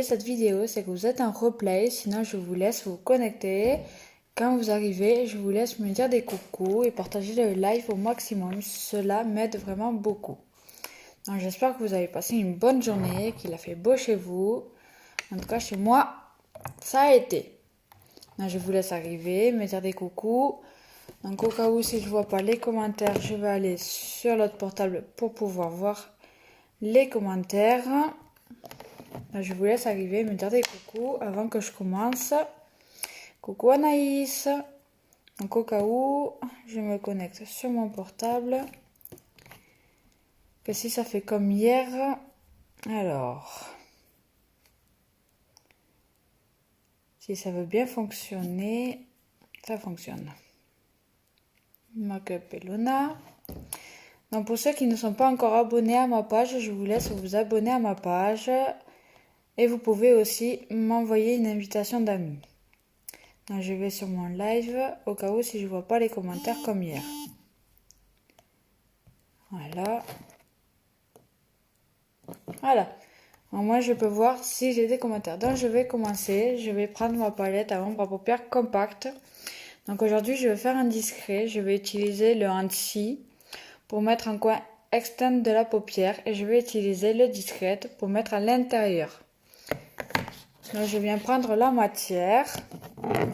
Cette vidéo, c'est que vous êtes en replay, sinon je vous laisse vous connecter. Quand vous arrivez, je vous laisse me dire des coucous et partager le live au maximum. Cela m'aide vraiment beaucoup. Donc j'espère que vous avez passé une bonne journée, qu'il a fait beau chez vous. En tout cas, chez moi, ça a été. Donc, je vous laisse arriver, me dire des coucous. Donc au cas où, si je vois pas les commentaires, je vais aller sur l'autre portable pour pouvoir voir les commentaires. Je vous laisse arriver, me dire des coucous avant que je commence. Coucou Anaïs. Donc au cas où, je me connecte sur mon portable. Que si ça fait comme hier, alors, si ça veut bien fonctionner, ça fonctionne. Make-up et Luna. Donc pour ceux qui ne sont pas encore abonnés à ma page, je vous laisse vous abonner à ma page. Et vous pouvez aussi m'envoyer une invitation d'amis. Donc je vais sur mon live au cas où si je vois pas les commentaires comme hier. Voilà. Voilà. Donc moi je peux voir si j'ai des commentaires. Donc je vais commencer. Je vais prendre ma palette à ombre à paupières compacte. Donc aujourd'hui je vais faire un discret. Je vais utiliser le Hansi pour mettre un coin externe de la paupière. Et je vais utiliser le discret pour mettre à l'intérieur. Donc je viens prendre la matière.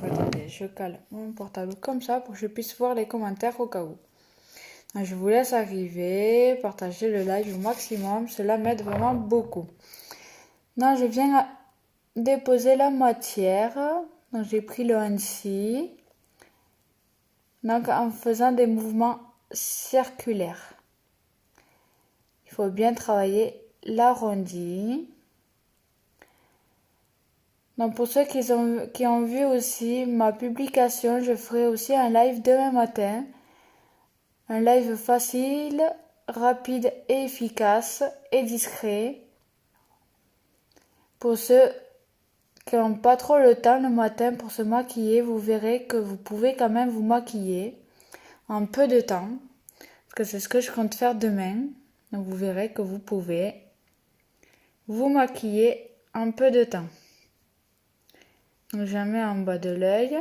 Attendez, je cale mon portable comme ça pour que je puisse voir les commentaires au cas où. Donc je vous laisse arriver, partager le live au maximum, cela m'aide vraiment beaucoup. Donc je viens déposer la matière. Donc j'ai pris le Hansi. Donc en faisant des mouvements circulaires. Il faut bien travailler l'arrondi. Donc pour ceux qui ont vu aussi ma publication, je ferai aussi un live demain matin. Un live facile, rapide et efficace et discret. Pour ceux qui n'ont pas trop le temps le matin pour se maquiller, vous verrez que vous pouvez quand même vous maquiller en peu de temps. Parce que c'est ce que je compte faire demain. Donc vous verrez que vous pouvez vous maquiller en peu de temps. Donc je mets en bas de l'œil.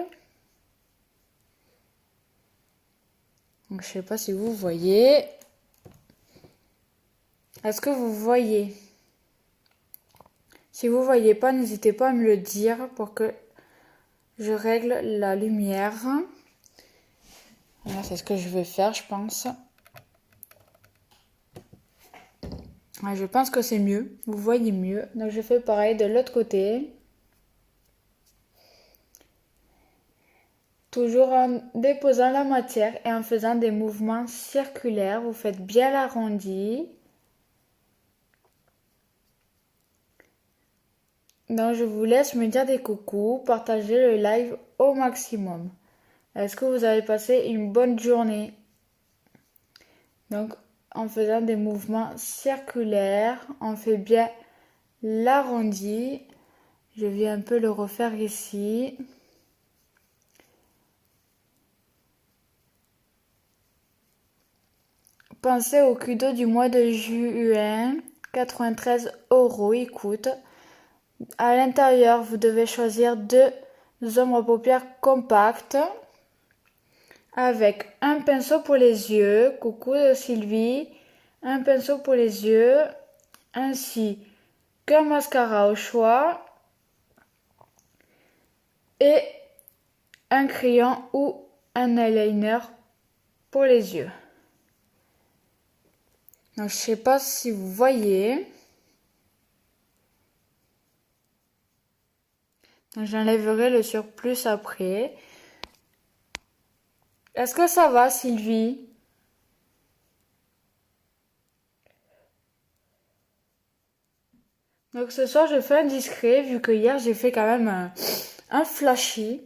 Donc je sais pas si vous voyez. Est-ce que vous voyez? Si vous voyez pas, n'hésitez pas à me le dire pour que je règle la lumière. Voilà, c'est ce que je vais faire, je pense. Ouais, je pense que c'est mieux. Vous voyez mieux. Donc je fais pareil de l'autre côté. Toujours en déposant la matière et en faisant des mouvements circulaires. Vous faites bien l'arrondi. Donc je vous laisse me dire des coucous, partager le live au maximum. Est-ce que vous avez passé une bonne journée? Donc en faisant des mouvements circulaires, on fait bien l'arrondi. Je vais un peu le refaire ici. Pensez au cadeau du mois de juin, 93 €, il coûte. À l'intérieur, vous devez choisir deux ombres à paupières compactes avec un pinceau pour les yeux, coucou Sylvie, un pinceau pour les yeux, ainsi qu'un mascara au choix et un crayon ou un eyeliner pour les yeux. Donc je sais pas si vous voyez. J'enlèverai le surplus après. Est-ce que ça va, Sylvie? Donc ce soir, je fais un discret, vu que hier, j'ai fait quand même un flashy.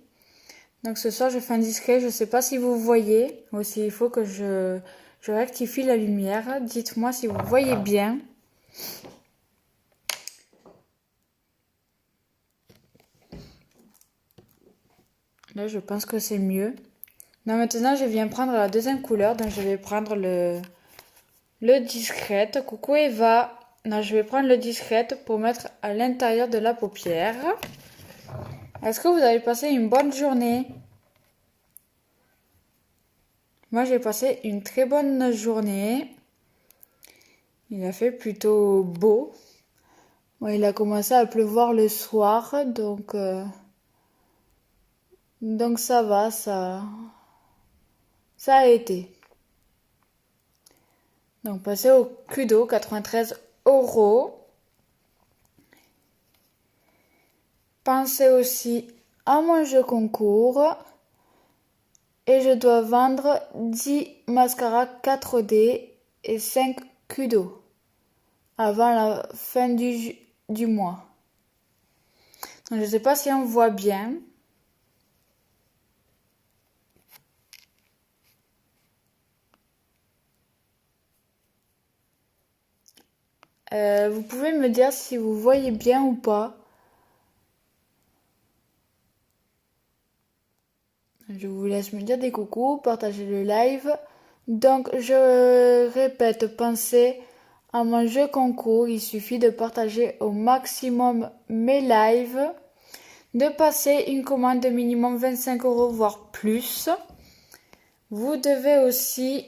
Donc ce soir, je fais un discret. Je sais pas si vous voyez. Aussi, il faut que je rectifie la lumière. Dites-moi si vous voyez bien. Là, je pense que c'est mieux. Donc maintenant, je viens prendre la deuxième couleur. Donc je vais prendre le discret. Coucou Eva. Non, je vais prendre le discrète pour mettre à l'intérieur de la paupière. Est-ce que vous avez passé une bonne journée? Moi, j'ai passé une très bonne journée. Il a fait plutôt beau. Bon, il a commencé à pleuvoir le soir, donc ça va, ça a été. Donc, passez au Kudo, 93 €. Pensez aussi à mon jeu concours. Et je dois vendre 10 mascaras 4D et 5 Kudo avant la fin du mois. Donc, je ne sais pas si on voit bien. Vous pouvez me dire si vous voyez bien ou pas. Je vous laisse me dire des coucous, partager le live. Donc, je répète, pensez à mon jeu concours. Il suffit de partager au maximum mes lives, de passer une commande de minimum 25 €, voire plus. Vous devez aussi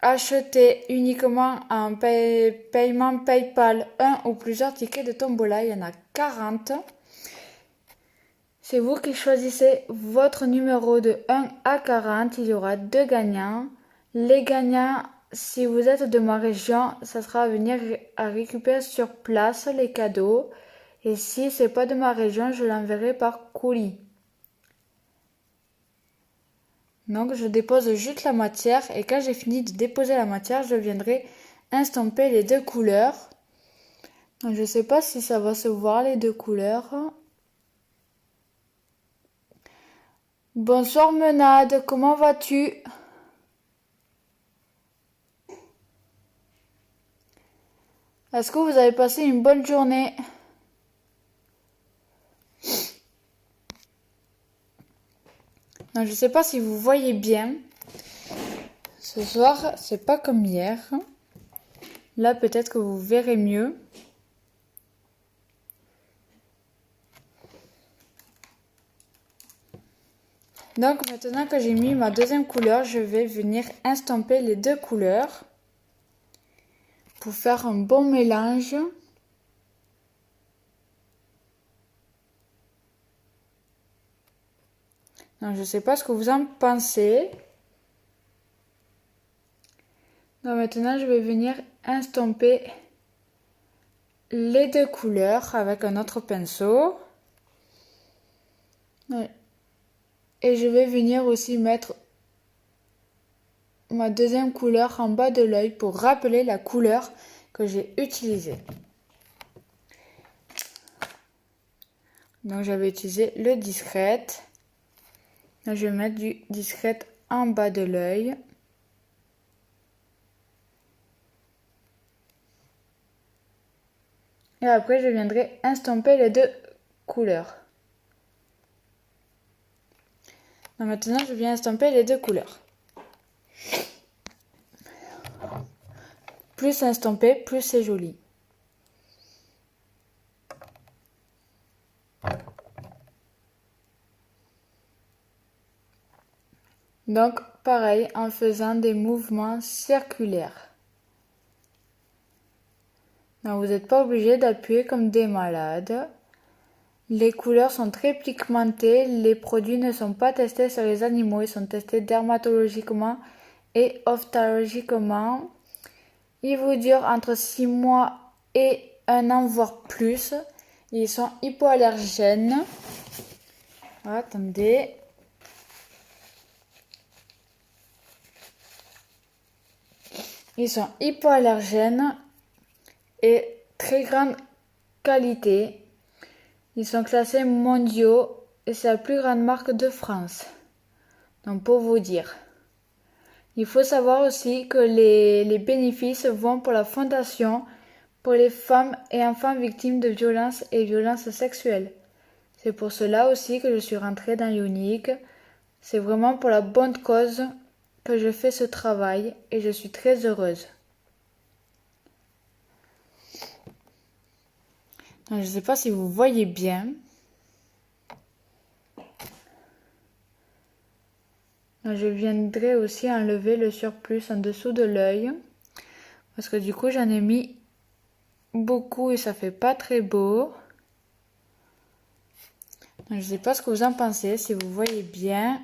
acheter uniquement un paiement PayPal, un ou plusieurs tickets de tombola. Il y en a 40. C'est vous qui choisissez votre numéro de 1 à 40. Il y aura 2 gagnants. Les gagnants, si vous êtes de ma région, ça sera à venir à récupérer sur place les cadeaux. Et si c'est pas de ma région, je l'enverrai par colis. Donc je dépose juste la matière et quand j'ai fini de déposer la matière, je viendrai estomper les deux couleurs. Donc, je ne sais pas si ça va se voir les deux couleurs. Bonsoir Menade, comment vas-tu? Est-ce que vous avez passé une bonne journée? Non, je sais pas si vous voyez bien. Ce soir, c'est pas comme hier. Là, peut-être que vous verrez mieux. Donc, maintenant que j'ai mis ma deuxième couleur, je vais venir estomper les deux couleurs pour faire un bon mélange. Donc, je ne sais pas ce que vous en pensez. Donc, maintenant, je vais venir estomper les deux couleurs avec un autre pinceau. Et je vais venir aussi mettre ma deuxième couleur en bas de l'œil pour rappeler la couleur que j'ai utilisée. Donc, j'avais utilisé le discrète. Donc, je vais mettre du discrète en bas de l'œil. Et après, je viendrai estomper les deux couleurs. Donc maintenant, je viens estomper les deux couleurs. Plus c'est estampé, plus c'est joli. Donc, pareil, en faisant des mouvements circulaires. Donc, vous n'êtes pas obligé d'appuyer comme des malades. Les couleurs sont très pigmentées. Les produits ne sont pas testés sur les animaux. Ils sont testés dermatologiquement et ophtalmologiquement. Ils vous durent entre 6 mois et 1 an, voire plus. Ils sont hypoallergènes. Attendez. Ils sont hypoallergènes et très grande qualité. Ils sont classés mondiaux et c'est la plus grande marque de France. Donc pour vous dire. Il faut savoir aussi que les bénéfices vont pour la fondation pour les femmes et enfants victimes de violences et violences sexuelles. C'est pour cela aussi que je suis rentrée dans Ionic. C'est vraiment pour la bonne cause que je fais ce travail et je suis très heureuse. Donc, je ne sais pas si vous voyez bien. Donc, je viendrai aussi enlever le surplus en dessous de l'œil. Parce que du coup, j'en ai mis beaucoup et ça fait pas très beau. Donc, je sais pas ce que vous en pensez, si vous voyez bien.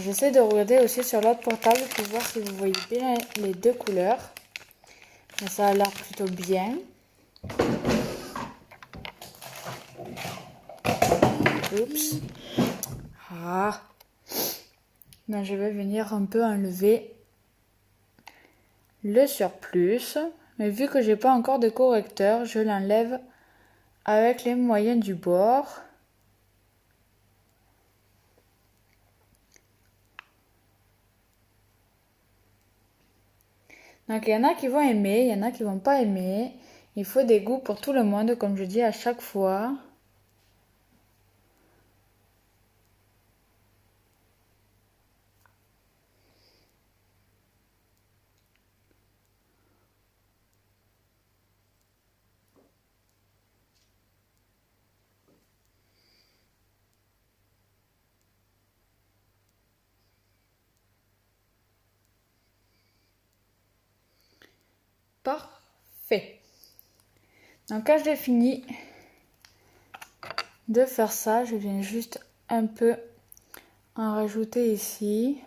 J'essaie de regarder aussi sur l'autre portable pour voir si vous voyez bien les deux couleurs. Mais ça a l'air plutôt bien. Oups. Ah. Donc, je vais venir un peu enlever le surplus. Mais vu que j'ai pas encore de correcteur, je l'enlève avec les moyens du bord. Donc il y en a qui vont aimer, il y en a qui vont pas aimer. Il faut des goûts pour tout le monde, comme je dis à chaque fois. Parfait. Donc quand j'ai fini de faire ça, je viens juste un peu en rajouter ici.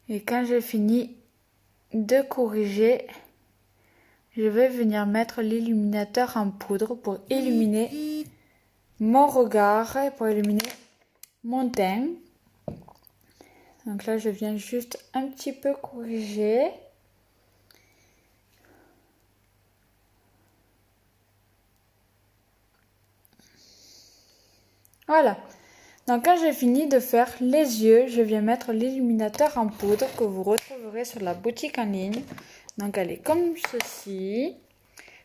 Et quand j'ai fini de corriger, je vais venir mettre l'illuminateur en poudre pour illuminer mon regard et pour illuminer mon teint. Donc là, je viens juste un petit peu corriger. Voilà. Donc quand j'ai fini de faire les yeux, je viens mettre l'illuminateur en poudre que vous retrouverez sur la boutique en ligne. Donc elle est comme ceci.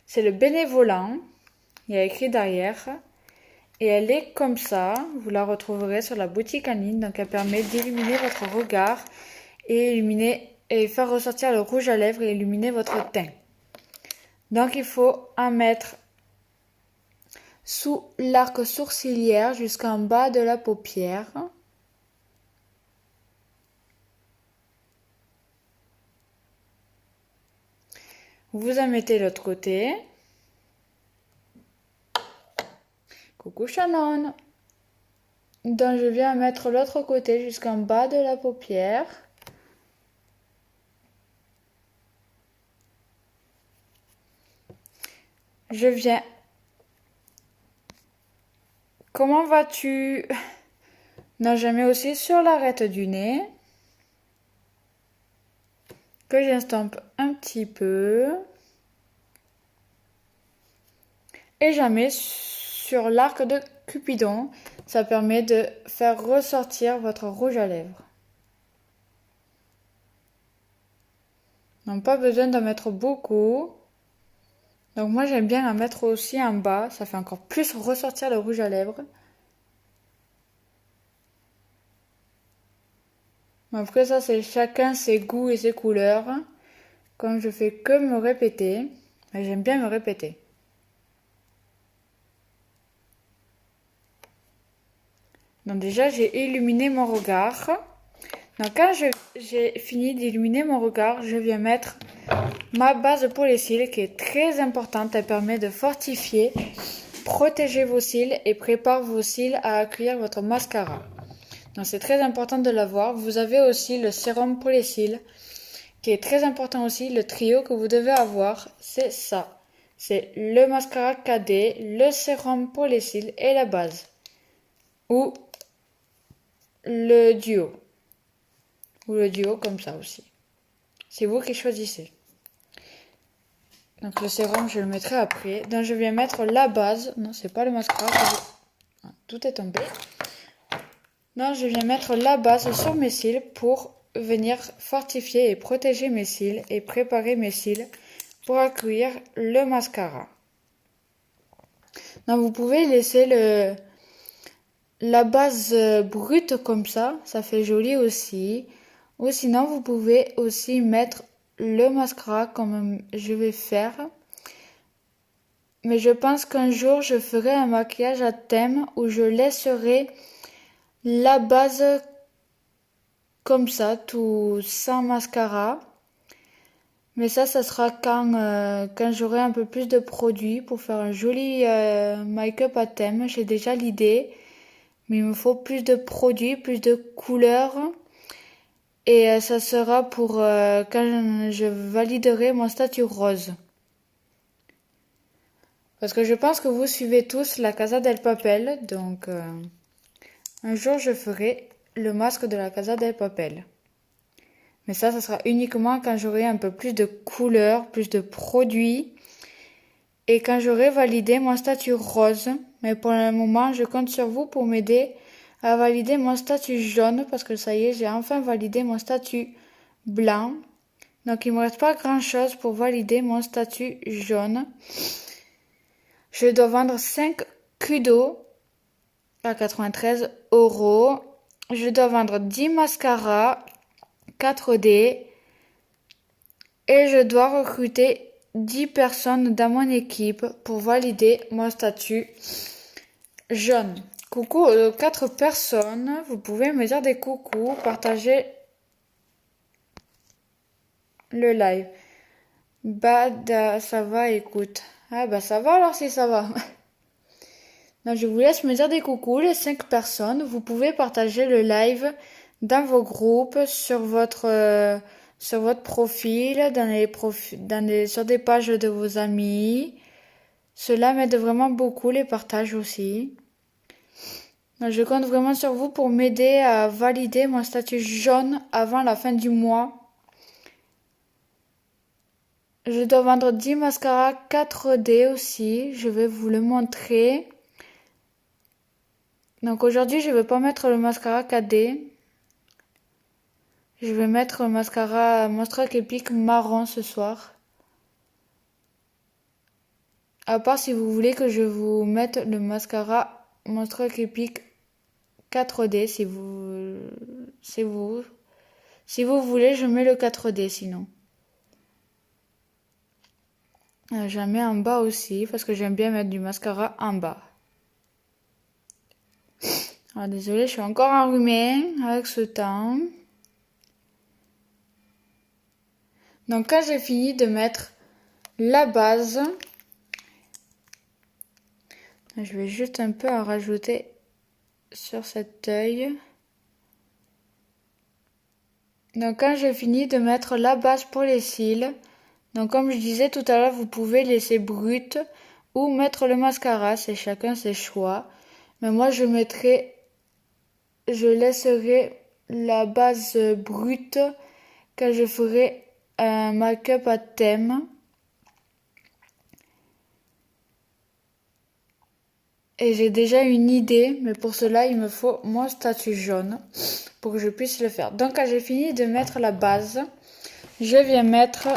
C'est le bénévolant. Il y a écrit derrière. Et elle est comme ça. Vous la retrouverez sur la boutique en ligne. Donc elle permet d'illuminer votre regard et illuminer et faire ressortir le rouge à lèvres et illuminer votre teint. Donc il faut en mettre sous l'arc sourcilière jusqu'en bas de la paupière. Vous en mettez l'autre côté. Coucou Shannon. Donc je viens mettre l'autre côté jusqu'en bas de la paupière. Je viens. Comment vas-tu? Non, je mets aussi sur l'arête du nez. Que j'estompe un petit peu. Et j'en mets sur l'arc de Cupidon. Ça permet de faire ressortir votre rouge à lèvres. Donc pas besoin d'en mettre beaucoup. Donc moi j'aime bien en mettre aussi en bas. Ça fait encore plus ressortir le rouge à lèvres. Après ça c'est chacun ses goûts et ses couleurs. Comme je fais que me répéter. Mais j'aime bien me répéter. Donc déjà j'ai illuminé mon regard. Donc quand j'ai fini d'illuminer mon regard, je viens mettre ma base pour les cils qui est très importante. Elle permet de fortifier, protéger vos cils et prépare vos cils à accueillir votre mascara. Donc c'est très important de l'avoir. Vous avez aussi le sérum pour les cils qui est très important aussi. Le trio que vous devez avoir, c'est ça. C'est le mascara KD, le sérum pour les cils et la base. Ou le duo. Ou le duo comme ça aussi. C'est vous qui choisissez. Donc le sérum, je le mettrai après. Donc je viens mettre la base. Non, c'est pas le mascara. Tout est tombé. Non, je viens mettre la base sur mes cils pour venir fortifier et protéger mes cils et préparer mes cils pour accueillir le mascara. Donc vous pouvez laisser la base brute comme ça fait joli aussi. Ou sinon, vous pouvez aussi mettre le mascara comme je vais faire. Mais je pense qu'un jour, je ferai un maquillage à thème où je laisserai la base comme ça, tout sans mascara. Mais ça sera quand j'aurai un peu plus de produits pour faire un joli make-up à thème. J'ai déjà l'idée, mais il me faut plus de produits, plus de couleurs. Et ça sera pour quand je validerai mon statut rose. Parce que je pense que vous suivez tous la Casa del Papel, donc un jour je ferai le masque de la Casa del Papel. Mais ça sera uniquement quand j'aurai un peu plus de couleurs, plus de produits et quand j'aurai validé mon statut rose. Mais pour le moment, je compte sur vous pour m'aider à valider mon statut jaune parce que ça y est, j'ai enfin validé mon statut blanc. Donc il me reste pas grand chose pour valider mon statut jaune. Je dois vendre 5 Kudo à 93 €. Je dois vendre 10 mascaras 4D. Et je dois recruter 10 personnes dans mon équipe pour valider mon statut jaune. Coucou aux 4 personnes. Vous pouvez me dire des coucous, partager le live. Ça va, écoute. Ah bah ça va alors si ça va. Donc, je vous laisse me dire des coucous, les 5 personnes. Vous pouvez partager le live dans vos groupes, sur votre profil, sur des pages de vos amis. Cela m'aide vraiment beaucoup, les partages aussi. Donc, je compte vraiment sur vous pour m'aider à valider mon statut jaune avant la fin du mois. Je dois vendre 10 mascaras 4D aussi. Je vais vous le montrer. Donc aujourd'hui, je vais pas mettre le mascara 4D. Je vais mettre le mascara Monstrueux Epic marron ce soir. À part si vous voulez que je vous mette le mascara Monstrueux Epic 4D, si vous voulez, je mets le 4D sinon. J'en mets en bas aussi parce que j'aime bien mettre du mascara en bas. Alors désolée, je suis encore enrhumée avec ce temps. Donc quand j'ai fini de mettre la base, je vais juste un peu en rajouter sur cet œil. Donc quand j'ai fini de mettre la base pour les cils, donc comme je disais tout à l'heure, vous pouvez laisser brut ou mettre le mascara, c'est chacun ses choix. Mais moi je laisserai la base brute quand je ferai un make-up à thème. Et j'ai déjà une idée, mais pour cela, il me faut mon statut jaune pour que je puisse le faire. Donc, quand j'ai fini de mettre la base, je viens mettre...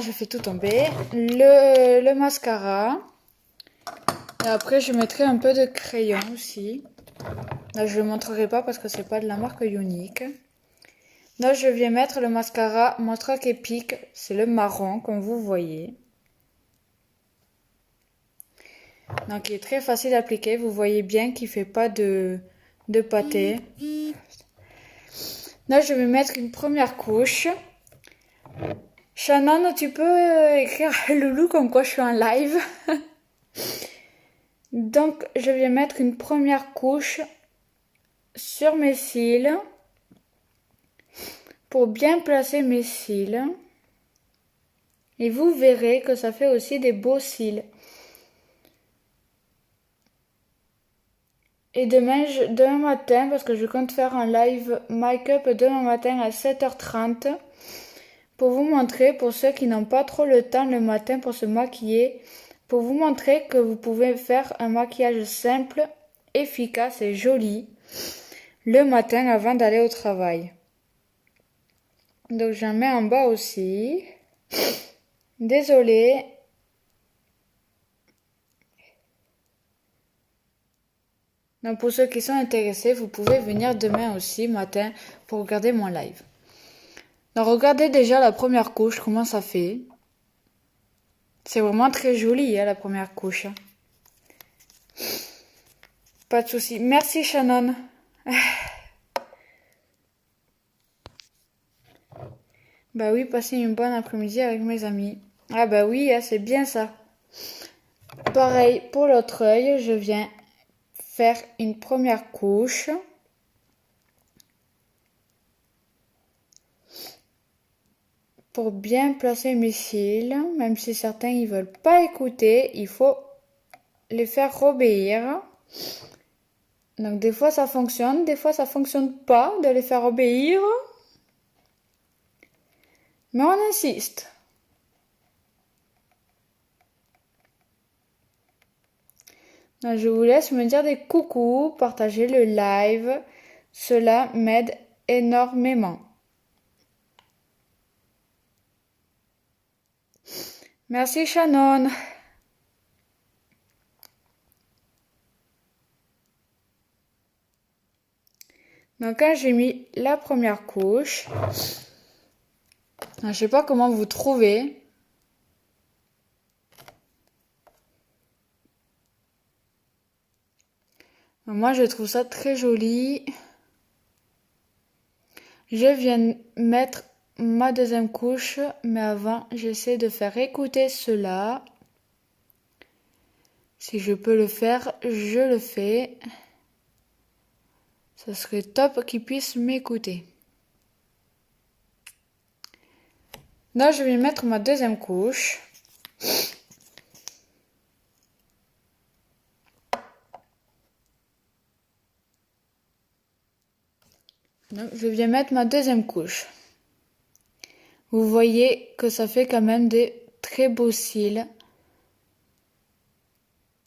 je fais tout tomber. Le mascara. Et après, je mettrai un peu de crayon aussi. Là, je ne le montrerai pas parce que c'est pas de la marque Unique. Là, je viens mettre le mascara Monstrueux Epic. C'est le marron, comme vous voyez. Donc, il est très facile à appliquer. Vous voyez bien qu'il ne fait pas de pâté. Là, je vais mettre une première couche. Shannon, tu peux écrire loulou comme quoi je suis en live. Donc, je vais mettre une première couche sur mes cils pour bien placer mes cils. Et vous verrez que ça fait aussi des beaux cils. Et demain matin, parce que je compte faire un live make-up demain matin à 7h30 pour vous montrer, pour ceux qui n'ont pas trop le temps le matin pour se maquiller, pour vous montrer que vous pouvez faire un maquillage simple, efficace et joli le matin avant d'aller au travail. Donc j'en mets en bas aussi. Désolée. Donc pour ceux qui sont intéressés, vous pouvez venir demain aussi matin pour regarder mon live. Donc regardez déjà la première couche, comment ça fait. C'est vraiment très joli la première couche. Pas de souci. Merci Shannon. Bah oui, passer une bonne après-midi avec mes amis. Ah bah oui, c'est bien ça. Pareil pour l'autre œil, je viens faire une première couche. Pour bien placer mes cils, même si certains ils veulent pas écouter, il faut les faire obéir. Donc des fois ça fonctionne, des fois ça fonctionne pas de les faire obéir. Mais on insiste. Donc, je vous laisse me dire des coucous, partager le live. Cela m'aide énormément. Merci Shannon. Donc quand j'ai mis la première couche, je sais pas comment vous trouvez. Moi je trouve ça très joli. Je viens mettre ma deuxième couche, mais avant j'essaie de faire écouter cela. Si je peux le faire, je le fais. Ça serait top qu'ils puissent m'écouter. Là, je vais mettre ma deuxième couche. Donc, je viens mettre ma deuxième couche. Vous voyez que ça fait quand même des très beaux cils.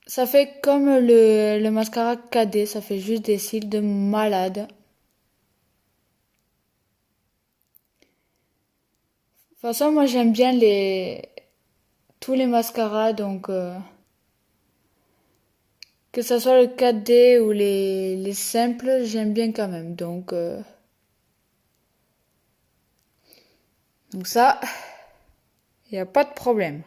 Ça fait comme le mascara KD, ça fait juste des cils de malade. De toute façon, moi j'aime bien tous les mascaras, donc que ça soit le 4D ou les simples, j'aime bien quand même. Donc ça, il n'y a pas de problème.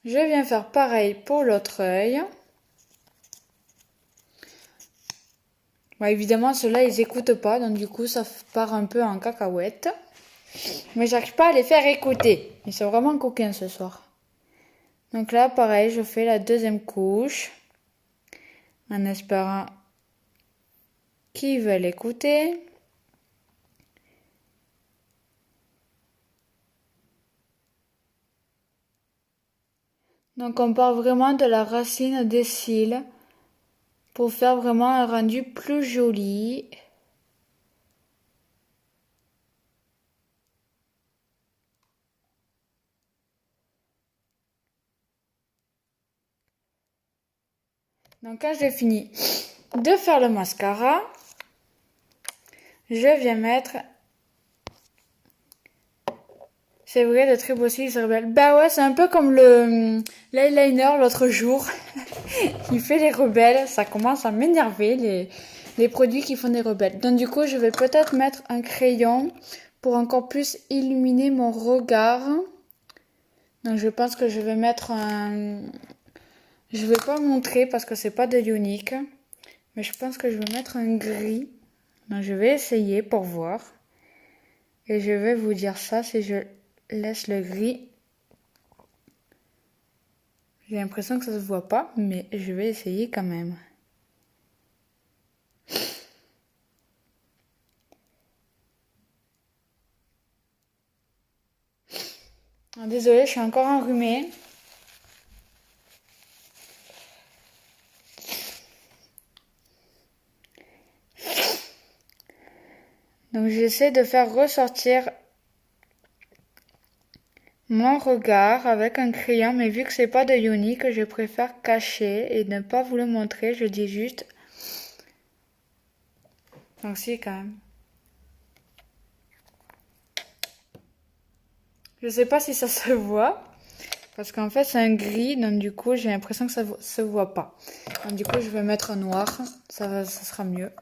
Je viens faire pareil pour l'autre œil. Bon, évidemment, ceux-là, ils écoutent pas, donc du coup, ça part un peu en cacahuète. Mais j'arrive pas à les faire écouter. Ils sont vraiment coquins ce soir. Donc là, pareil, je fais la deuxième couche. En espérant qu'ils veulent écouter. Donc on part vraiment de la racine des cils pour faire vraiment un rendu plus joli. Donc quand j'ai fini de faire le mascara, je viens mettre, c'est vrai, de très beaux cils rebelles. Bah ouais, c'est un peu comme l'eyeliner l'autre jour. Il fait les rebelles, ça commence à m'énerver, les produits qui font des rebelles. Donc du coup, je vais peut-être mettre un crayon pour encore plus illuminer mon regard. Donc je pense que je vais mettre un... Je vais pas montrer parce que c'est pas de l'unique. Mais je pense que je vais mettre un gris. Donc je vais essayer pour voir. Et je vais vous dire ça si je laisse le gris. J'ai l'impression que ça se voit pas, mais je vais essayer quand même. Désolée, je suis encore enrhumée. Donc j'essaie de faire ressortir mon regard avec un crayon, mais vu que c'est pas de unique, je préfère cacher et ne pas vous le montrer. Je dis juste. Donc si quand même. Je sais pas si ça se voit. Parce qu'en fait, c'est un gris, donc du coup, j'ai l'impression que ça se voit pas. Donc du coup, je vais mettre un noir, ça sera mieux.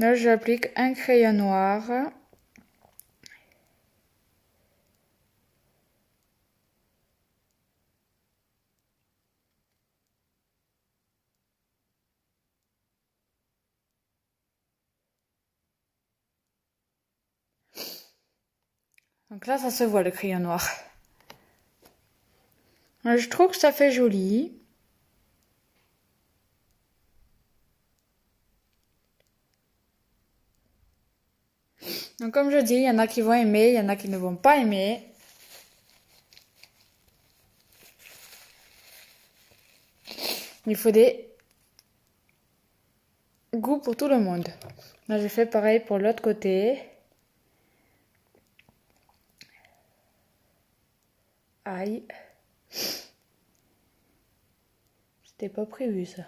Là, j'applique un crayon noir. Donc là, ça se voit le crayon noir. Je trouve que ça fait joli. Donc comme je dis, il y en a qui vont aimer, il y en a qui ne vont pas aimer. Il faut des goûts pour tout le monde. Là, je fais pareil pour l'autre côté. Aïe. C'était pas prévu ça.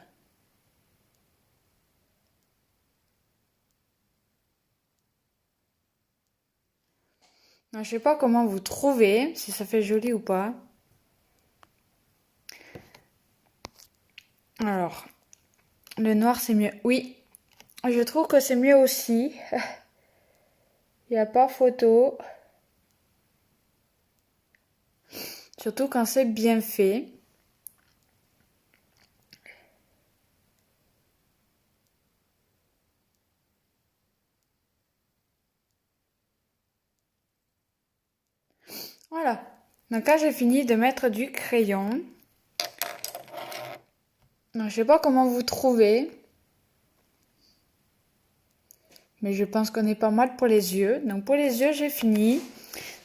Je sais pas comment vous trouvez, si ça fait joli ou pas. Alors, le noir c'est mieux. Oui, je trouve que c'est mieux aussi. Il n'y a pas photo. Surtout quand c'est bien fait. Voilà. Donc là, j'ai fini de mettre du crayon. Donc, je sais pas comment vous trouvez. Mais je pense qu'on est pas mal pour les yeux. Donc pour les yeux, j'ai fini.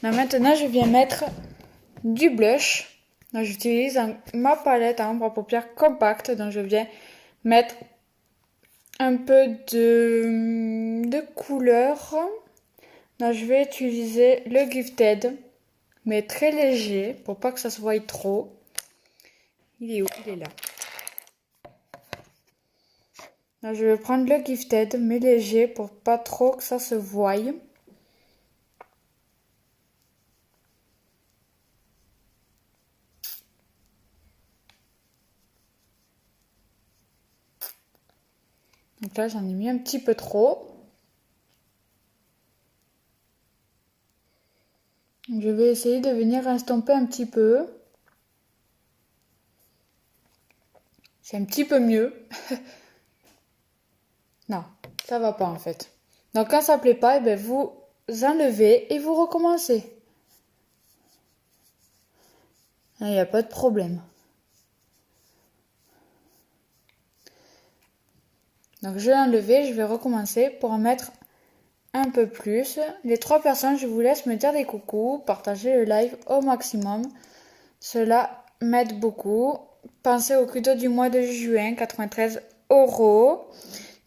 Donc maintenant, je viens mettre du blush. Donc j'utilise ma palette à ombre à paupières compacte. Donc je viens mettre un peu de couleur. Donc je vais utiliser le Gifted, mais très léger pour pas que ça se voie trop. Il est où? Il est là. Donc je vais prendre le Gifted, mais léger pour pas trop que ça se voie. Donc là, j'en ai mis un petit peu trop. Je vais essayer de venir estomper un petit peu. C'est un petit peu mieux. Non, ça va pas en fait. Donc quand ça plaît pas, eh ben, vous enlevez et vous recommencez. Il n'y a pas de problème. Donc je vais enlever, je vais recommencer pour en mettre un peu plus. Les 3 personnes, je vous laisse me dire des coucous, partager le live au maximum. Cela m'aide beaucoup. Pensez au Kudo du mois de juin, 93 €.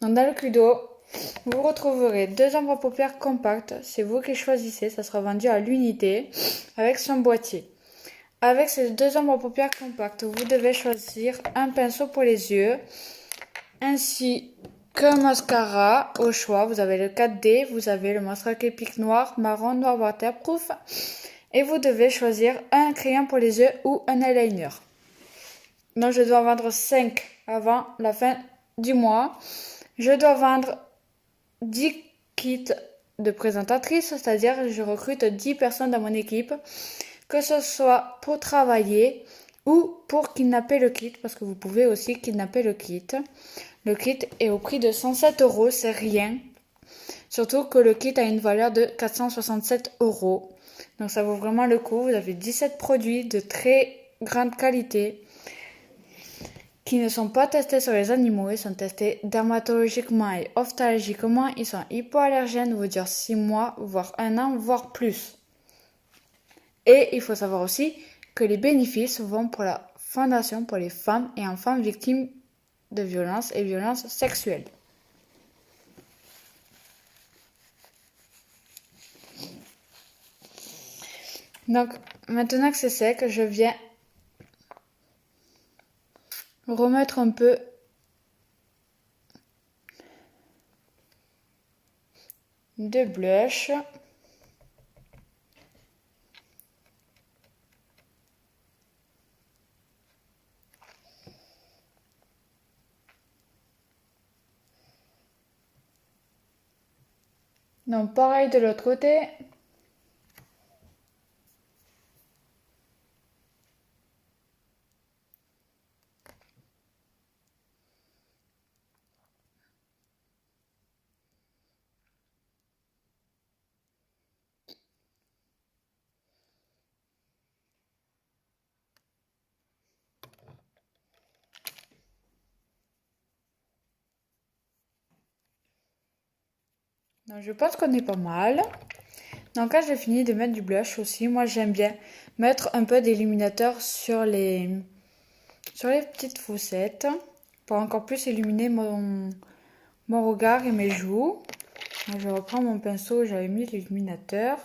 Donc dans le Kudo, vous retrouverez 2 ombres à paupières compactes. C'est vous qui choisissez, ça sera vendu à l'unité avec son boîtier. Avec ces 2 ombres à paupières compactes, vous devez choisir un pinceau pour les yeux, ainsi qu'un mascara au choix. Vous avez le 4D, vous avez le mascara épique noir, marron, noir waterproof. Et vous devez choisir un crayon pour les yeux ou un eyeliner. Donc je dois vendre 5 avant la fin du mois. Je dois vendre 10 kits de présentatrices, c'est-à-dire je recrute 10 personnes dans mon équipe, que ce soit pour travailler ou pour kidnapper le kit, parce que vous pouvez aussi kidnapper le kit. Le kit est au prix de 107 €, c'est rien. Surtout que le kit a une valeur de 467 €. Donc ça vaut vraiment le coup. Vous avez 17 produits de très grande qualité qui ne sont pas testés sur les animaux. Ils sont testés dermatologiquement et ophtalmiquement. Ils sont hypoallergènes, vous dire 6 mois, voire 1 an, voire plus. Et il faut savoir aussi que les bénéfices vont pour la fondation pour les femmes et enfants victimes de violences et violences sexuelles. Donc, maintenant que c'est sec, je viens remettre un peu de blush. Donc pareil de l'autre côté. Donc, je pense qu'on est pas mal. Donc là j'ai fini de mettre du blush aussi. Moi j'aime bien mettre un peu d'illuminateur sur les petites fossettes pour encore plus illuminer mon regard et mes joues. Donc, je reprends mon pinceau où j'avais mis l'illuminateur.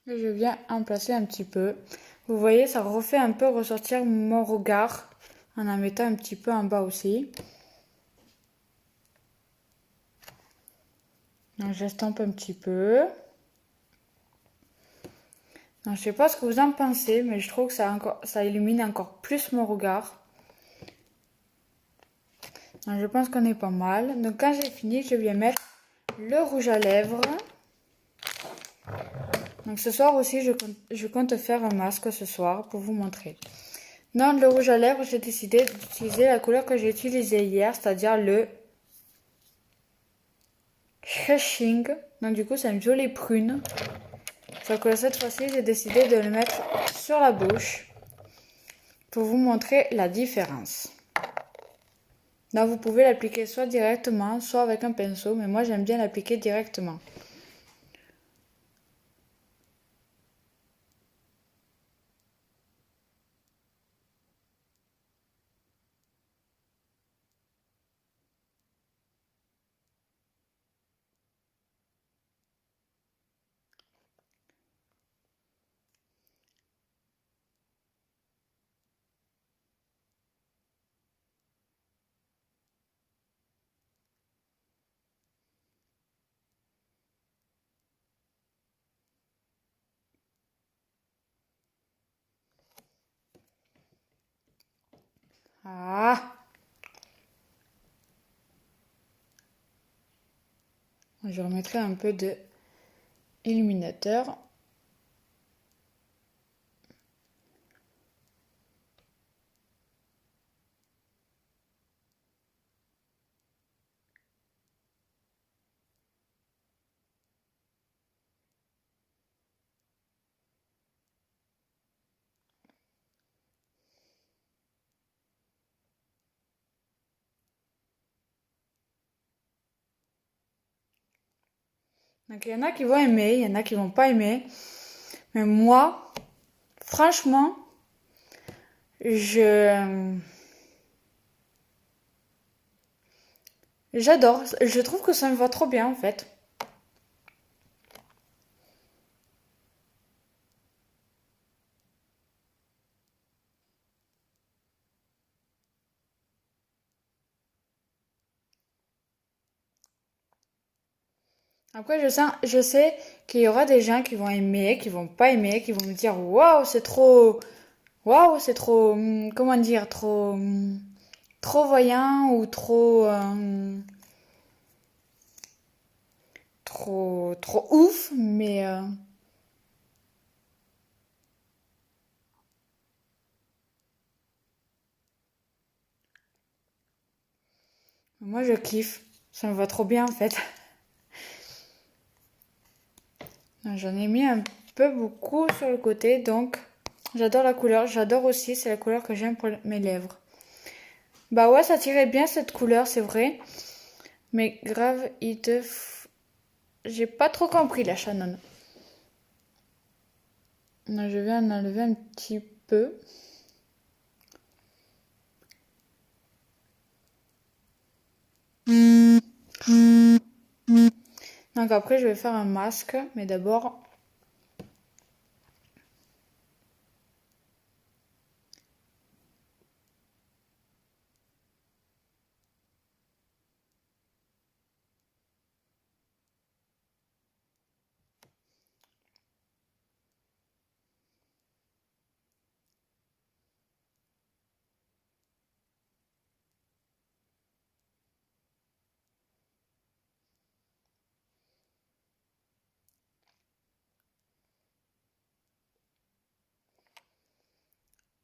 Et je viens en placer un petit peu. Vous voyez, ça refait un peu ressortir mon regard en mettant un petit peu en bas aussi. Donc j'estompe un petit peu. Donc, je sais pas ce que vous en pensez, mais je trouve que ça illumine encore plus mon regard. Donc, je pense qu'on est pas mal. Donc quand j'ai fini, je viens mettre le rouge à lèvres. Donc ce soir aussi, je compte faire un masque ce soir pour vous montrer. Dans le rouge à lèvres, j'ai décidé d'utiliser la couleur que j'ai utilisée hier, c'est-à-dire le Shushing. Donc du coup, c'est une jolie prune. Sauf que cette fois-ci, j'ai décidé de le mettre sur la bouche pour vous montrer la différence. Donc vous pouvez l'appliquer soit directement, soit avec un pinceau, mais moi j'aime bien l'appliquer directement. Ah! Je remettrai un peu de illuminateur. Donc il y en a qui vont aimer, il y en a qui vont pas aimer. Mais moi, franchement, je j'adore. Je trouve que ça me va trop bien en fait. Après, je sais qu'il y aura des gens qui vont aimer, qui vont pas aimer, qui vont me dire waouh, c'est trop, comment dire, trop voyant ou trop ouf. Mais moi, je kiffe. Ça me va trop bien en fait. J'en ai mis un peu beaucoup sur le côté, donc j'adore la couleur. J'adore aussi, c'est la couleur que j'aime pour mes lèvres. Bah ouais, ça tirait bien cette couleur, c'est vrai. Mais grave, j'ai pas trop compris la Shannon. Non, je vais en enlever un petit peu. Donc après, je vais faire un masque, mais d'abord,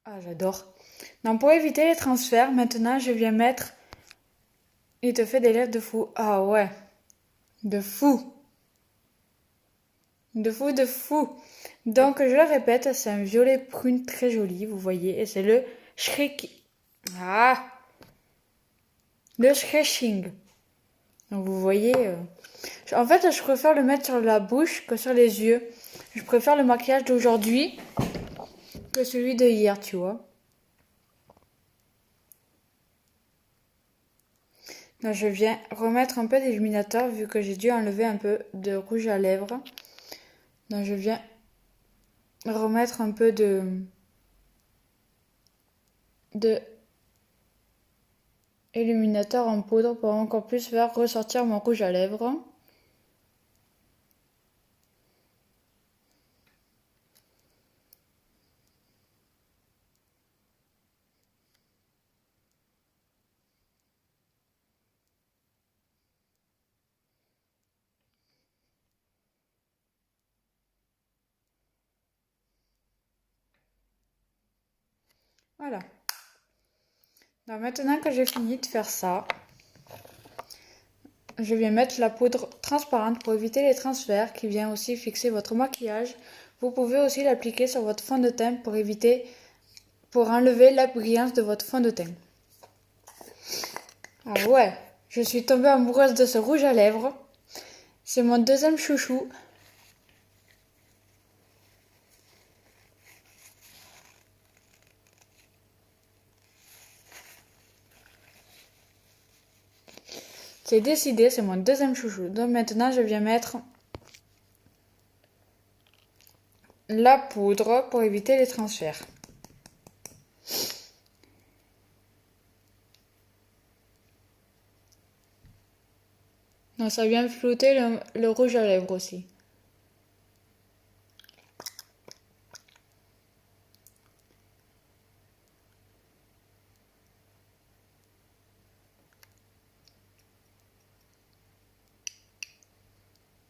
Ah, j'adore. Donc, pour éviter les transferts, maintenant, je viens mettre... Il te fait des lèvres de fou. Ah ouais, de fou. De fou, de fou. Donc, je le répète, c'est un violet prune très joli, vous voyez. Et c'est le Shrek... Ah, le Shreshing. Donc, vous voyez... En fait, je préfère le mettre sur la bouche que sur les yeux. Je préfère le maquillage d'aujourd'hui que celui de hier, tu vois. Donc, je viens remettre un peu d'illuminateur vu que j'ai dû enlever un peu de rouge à lèvres. Donc, je viens remettre un peu de illuminateur en poudre pour encore plus faire ressortir mon rouge à lèvres. Voilà. Donc maintenant que j'ai fini de faire ça, je viens mettre la poudre transparente pour éviter les transferts qui vient aussi fixer votre maquillage. Vous pouvez aussi l'appliquer sur votre fond de teint pour enlever la brillance de votre fond de teint. Ah ouais, je suis tombée amoureuse de ce rouge à lèvres. C'est mon deuxième chouchou. C'est décidé, c'est mon deuxième chouchou. Donc maintenant, je viens mettre la poudre pour éviter les transferts. Donc ça vient flouter le rouge à lèvres aussi.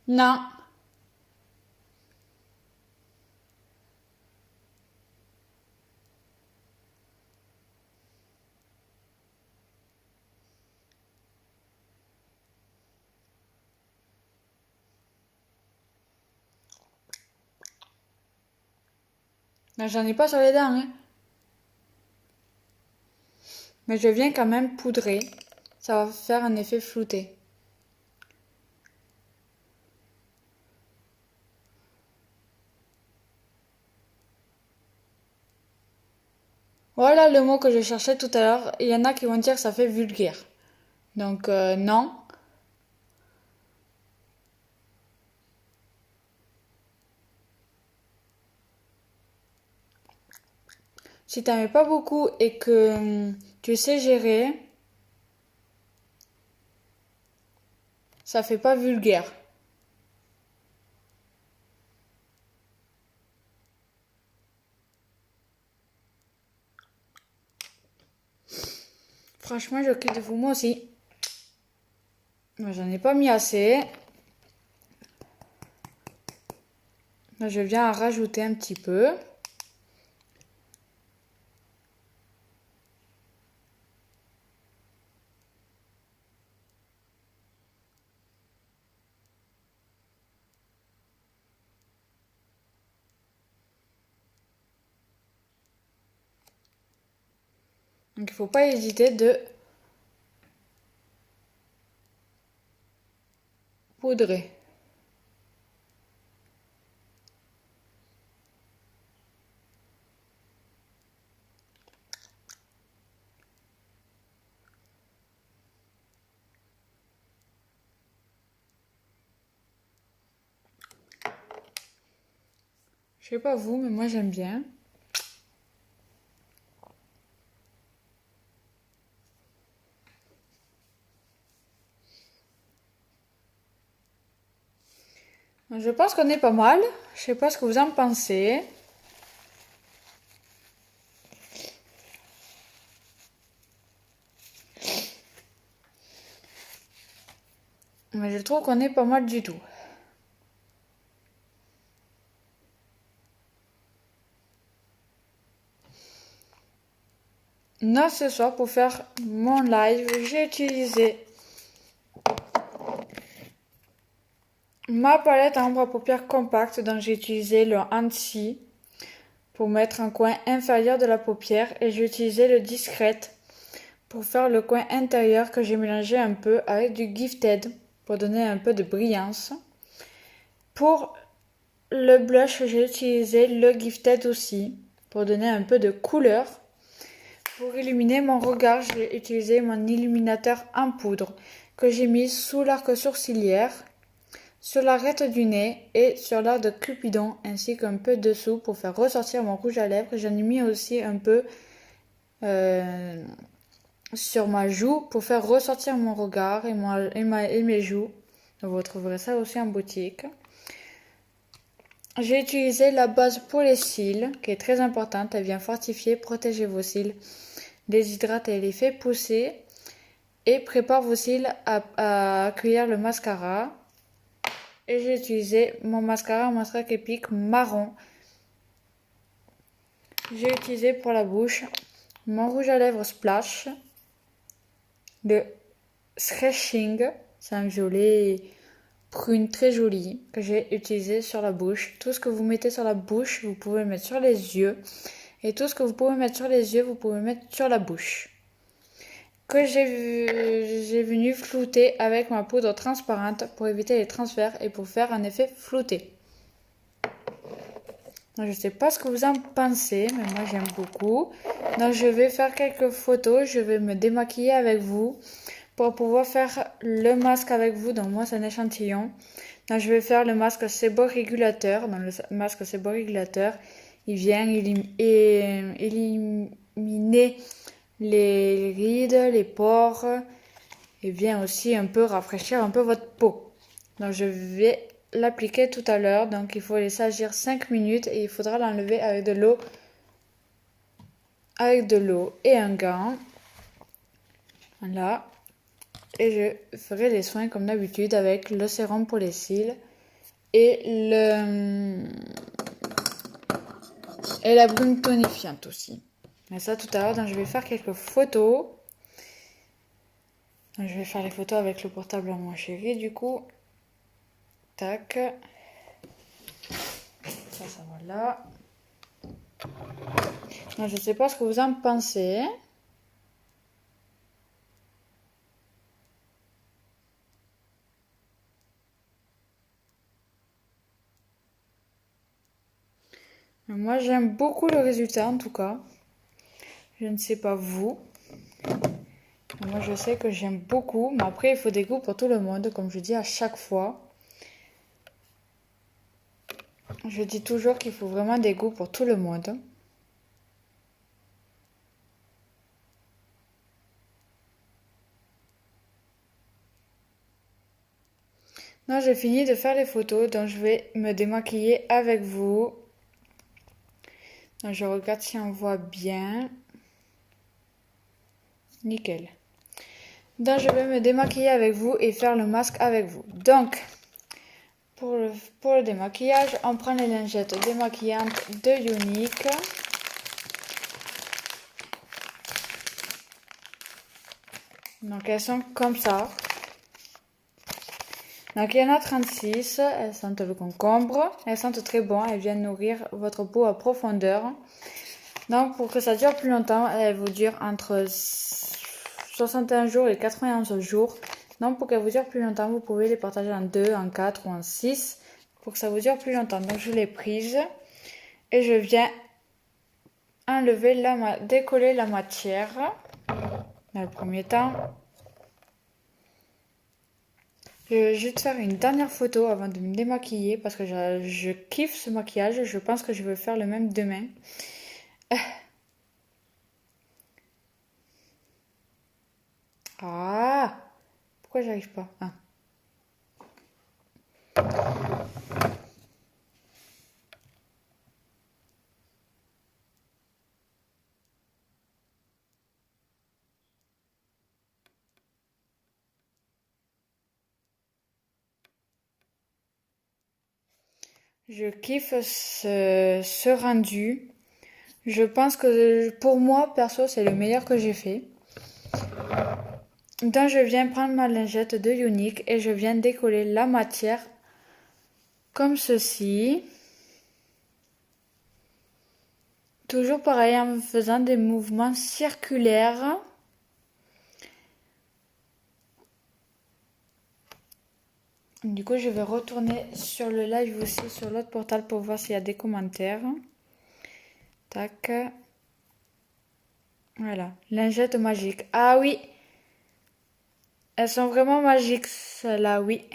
Non. Non, j'en ai pas sur les dents, hein. Mais je viens quand même poudrer. Ça va faire un effet flouté. Voilà le mot que je cherchais tout à l'heure. Il y en a qui vont dire que ça fait vulgaire. Donc non. Si t'en mets pas beaucoup et que tu sais gérer, ça fait pas vulgaire. Franchement, je kiffe de fou, moi aussi. Moi, j'en ai pas mis assez. Là, je viens à rajouter un petit peu. Donc, il faut pas hésiter de poudrer. Je sais pas vous, mais moi j'aime bien. Je pense qu'on est pas mal. Je sais pas ce que vous en pensez. Mais je trouve qu'on est pas mal du tout. Non, ce soir, pour faire mon live, j'ai utilisé ma palette à ombre à paupières compacte, donc j'ai utilisé le Annecy pour mettre un coin inférieur de la paupière et j'ai utilisé le Discrète pour faire le coin intérieur que j'ai mélangé un peu avec du Gifted pour donner un peu de brillance. Pour le blush, j'ai utilisé le Gifted aussi pour donner un peu de couleur. Pour illuminer mon regard, j'ai utilisé mon illuminateur en poudre que j'ai mis sous l'arc sourcilière, sur l'arête du nez et sur l'arc de Cupidon ainsi qu'un peu dessous pour faire ressortir mon rouge à lèvres. J'en ai mis aussi un peu sur ma joue pour faire ressortir mon regard et mes joues. Donc vous retrouverez ça aussi en boutique. J'ai utilisé la base pour les cils qui est très importante. Elle vient fortifier, protéger vos cils, déshydrate et les fait pousser et prépare vos cils à accueillir le mascara. Et j'ai utilisé mon mascara Épique marron. J'ai utilisé pour la bouche mon rouge à lèvres Splash de Stretching. C'est un violet prune très joli que j'ai utilisé sur la bouche. Tout ce que vous mettez sur la bouche, vous pouvez le mettre sur les yeux. Et tout ce que vous pouvez mettre sur les yeux, vous pouvez le mettre sur la bouche. Que j'ai venu flouter avec ma poudre transparente pour éviter les transferts et pour faire un effet flouté. Je ne sais pas ce que vous en pensez, mais moi j'aime beaucoup. Donc je vais faire quelques photos, je vais me démaquiller avec vous pour pouvoir faire le masque avec vous. Donc moi c'est un échantillon. Donc je vais faire le masque séborégulateur. Donc le masque séborégulateur, il vient éliminer les rides, les pores et vient aussi un peu rafraîchir un peu votre peau. Donc je vais l'appliquer tout à l'heure, donc il faut laisser agir 5 minutes et il faudra l'enlever avec de l'eau et un gant. Voilà. Et je ferai les soins comme d'habitude avec le sérum pour les cils et la brume tonifiante aussi. Mais ça tout à l'heure, donc je vais faire quelques photos. Donc, je vais faire les photos avec le portable à mon chéri du coup. Tac. Ça va là. Je ne sais pas ce que vous en pensez. Moi, j'aime beaucoup le résultat en tout cas. Je ne sais pas vous. Moi, je sais que j'aime beaucoup. Mais après, il faut des goûts pour tout le monde, comme je dis à chaque fois. Je dis toujours qu'il faut vraiment des goûts pour tout le monde. Non, j'ai fini de faire les photos, donc je vais me démaquiller avec vous. Donc, je regarde si on voit bien. Nickel. Donc, je vais me démaquiller avec vous et faire le masque avec vous. Donc, pour le démaquillage, on prend les lingettes démaquillantes de Younique. Donc, elles sont comme ça. Donc, il y en a 36. Elles sentent le concombre. Elles sentent très bon. Elles viennent nourrir votre peau à profondeur. Donc, pour que ça dure plus longtemps, elles vous durent entre 61 jours et 91 jours. Donc, pour qu'elles vous durent plus longtemps, vous pouvez les partager en 2, en 4 ou en 6 pour que ça vous dure plus longtemps. Donc, je l'ai prise et je viens décoller la matière dans le premier temps. Je vais juste faire une dernière photo avant de me démaquiller parce que je kiffe ce maquillage. Je pense que je vais faire le même demain. Ah, pourquoi j'arrive pas? Ah. Je kiffe ce rendu. Je pense que pour moi, perso, c'est le meilleur que j'ai fait. Donc je viens prendre ma lingette de Younique et je viens décoller la matière comme ceci. Toujours pareil en faisant des mouvements circulaires. Du coup, je vais retourner sur le live aussi, sur l'autre portal pour voir s'il y a des commentaires. Tac. Voilà. Lingette magique. Ah oui. Elles sont vraiment magiques, celles-là, oui.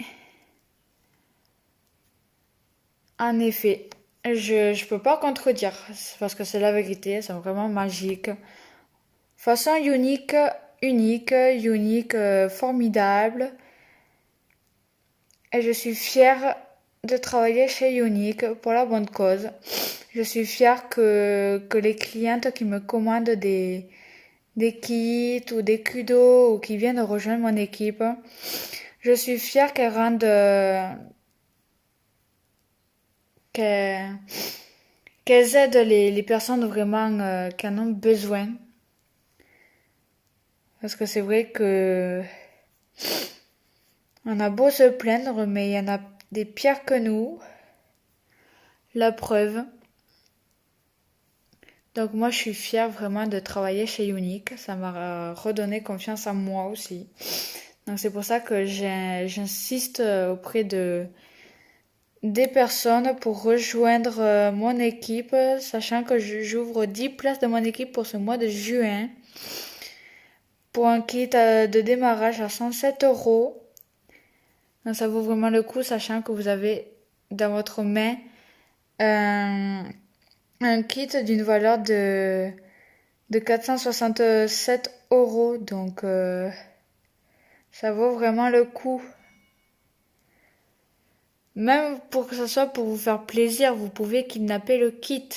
En effet. Je peux pas contredire. Parce que c'est la vérité. Elles sont vraiment magiques. Façon unique, formidable. Et je suis fière de travailler chez Younique pour la bonne cause. Je suis fière que les clientes qui me commandent des kits ou des kudos ou qui viennent rejoindre mon équipe, je suis fière qu'elles rendent, qu'elles qu'elles aident les personnes vraiment qui en ont besoin. Parce que c'est vrai que on a beau se plaindre, mais il y en a des pires que nous. La preuve. Donc moi, je suis fière vraiment de travailler chez Younique. Ça m'a redonné confiance en moi aussi. Donc c'est pour ça que j'insiste auprès des personnes pour rejoindre mon équipe, sachant que j'ouvre 10 places de mon équipe pour ce mois de juin. Pour un kit de démarrage à 107 euros. Donc ça vaut vraiment le coup, sachant que vous avez dans votre main un kit d'une valeur de 467 euros. Donc ça vaut vraiment le coup. Même pour que ce soit pour vous faire plaisir, vous pouvez kidnapper le kit.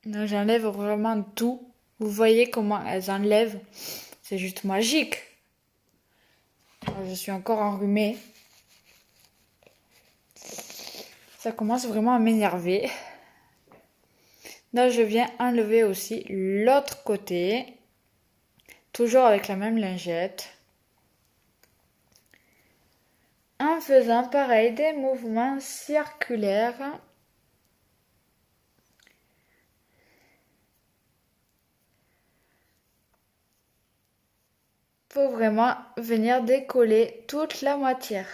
Donc j'enlève vraiment tout. Vous voyez comment elles enlèvent. C'est juste magique. Alors, je suis encore enrhumée. Ça commence vraiment à m'énerver. Donc je viens enlever aussi l'autre côté. Toujours avec la même lingette. En faisant pareil des mouvements circulaires. Faut vraiment venir décoller toute la matière.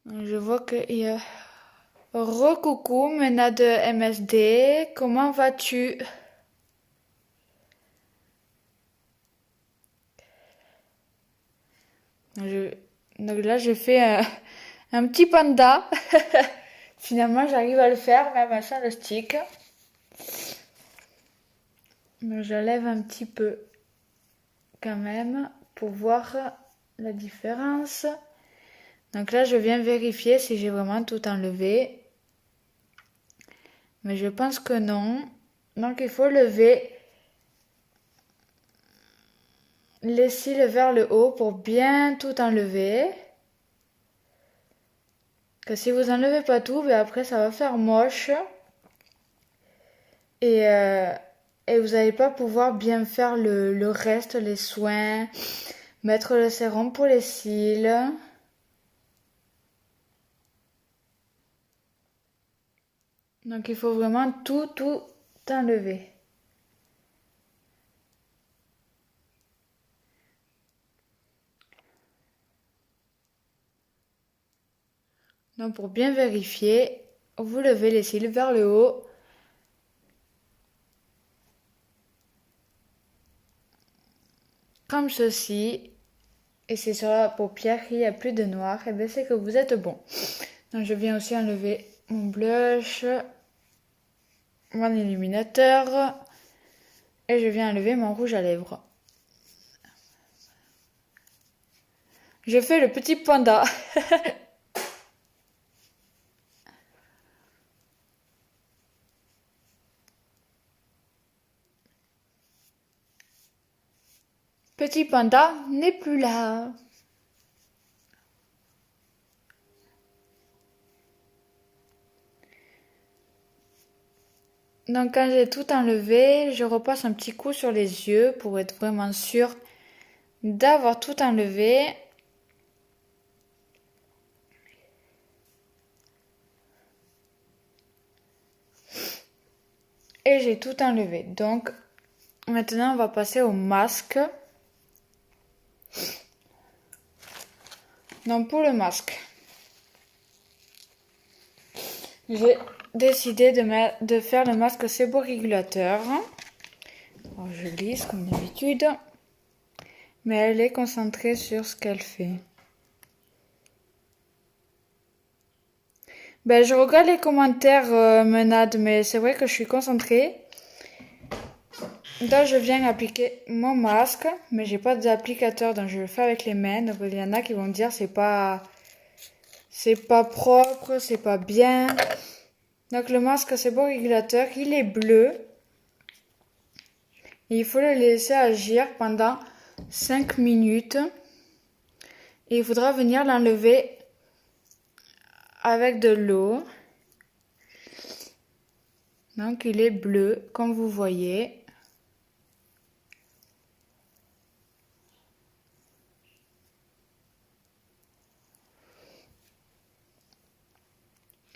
Je vois qu'il y a... Recoucou, Mena de MSD, comment vas-tu? Donc là, j'ai fait un petit panda. Finalement, j'arrive à le faire, même sans le stick. Donc, je lève un petit peu quand même pour voir la différence. Donc là, je viens vérifier si j'ai vraiment tout enlevé. Mais je pense que non. Donc il faut lever les cils vers le haut pour bien tout enlever. Que si vous enlevez pas tout, ben après ça va faire moche. Et, euh, et vous n'allez pas pouvoir bien faire le reste, les soins, mettre le sérum pour les cils. Donc il faut vraiment tout enlever. Donc pour bien vérifier, vous levez les cils vers le haut. Comme ceci. Et c'est sur la paupière qu'il n'y a plus de noir. Et bien c'est que vous êtes bon. Donc je viens aussi enlever mon blush, mon illuminateur. Et je viens enlever mon rouge à lèvres. Je fais le petit panda. Petit panda n'est plus là. Donc quand j'ai tout enlevé, je repasse un petit coup sur les yeux pour être vraiment sûre d'avoir tout enlevé. Et j'ai tout enlevé. Donc maintenant on va passer au masque. Donc pour le masque, j'ai décidé de faire le masque séborégulateur. Alors je lisse comme d'habitude, mais elle est concentrée sur ce qu'elle fait. Ben, je regarde les commentaires, Menade, mais c'est vrai que je suis concentrée. Donc je viens appliquer mon masque, mais j'ai pas d'applicateur, donc je le fais avec les mains. Donc il y en a qui vont me dire c'est pas propre, c'est pas bien. Donc le masque séborégulateur, il est bleu. Et il faut le laisser agir pendant 5 minutes. Et il faudra venir l'enlever avec de l'eau. Donc il est bleu, comme vous voyez.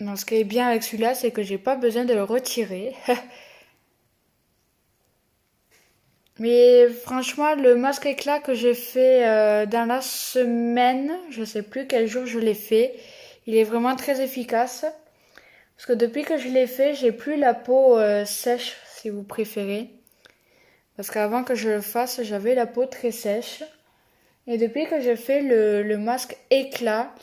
Donc, ce qui est bien avec celui-là, c'est que j'ai pas besoin de le retirer. Mais franchement, le masque éclat que j'ai fait dans la semaine, je sais plus quel jour je l'ai fait, il est vraiment très efficace. Parce que depuis que je l'ai fait, j'ai plus la peau sèche, si vous préférez. Parce qu'avant que je le fasse, j'avais la peau très sèche. Et depuis que j'ai fait le masque éclat,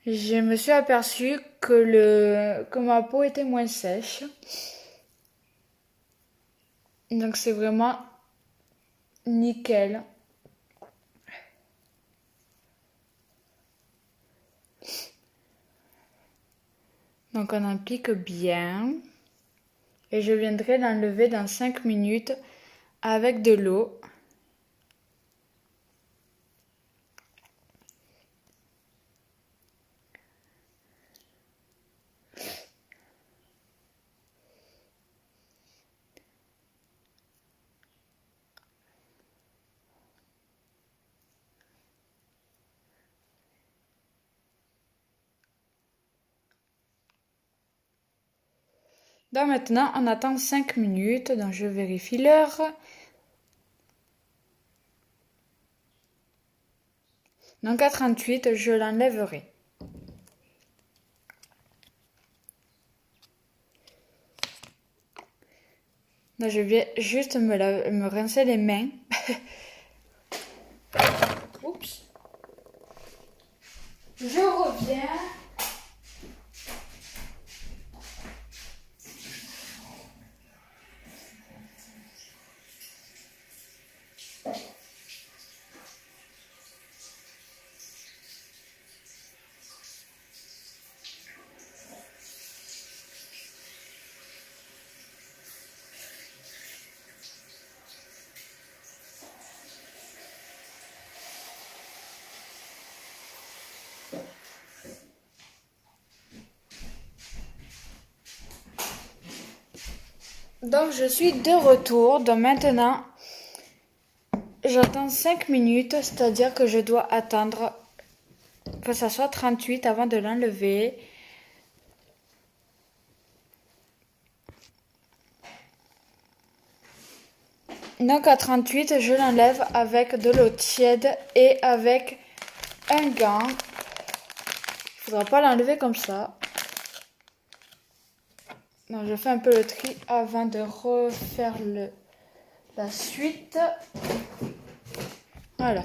je me suis aperçue que ma peau était moins sèche. Donc c'est vraiment nickel. Donc on applique bien. Et je viendrai l'enlever dans 5 minutes avec de l'eau. Donc maintenant, on attend 5 minutes, donc je vérifie l'heure. Donc à 38, je l'enlèverai. Donc je vais juste me rincer les mains. Oups. Je reviens. Donc je suis de retour. Donc maintenant, j'attends 5 minutes, c'est-à-dire que je dois attendre que ça soit 38 avant de l'enlever. Donc à 38, je l'enlève avec de l'eau tiède et avec un gant. Il ne faudra pas l'enlever comme ça. Donc je fais un peu le tri avant de refaire la suite. Voilà.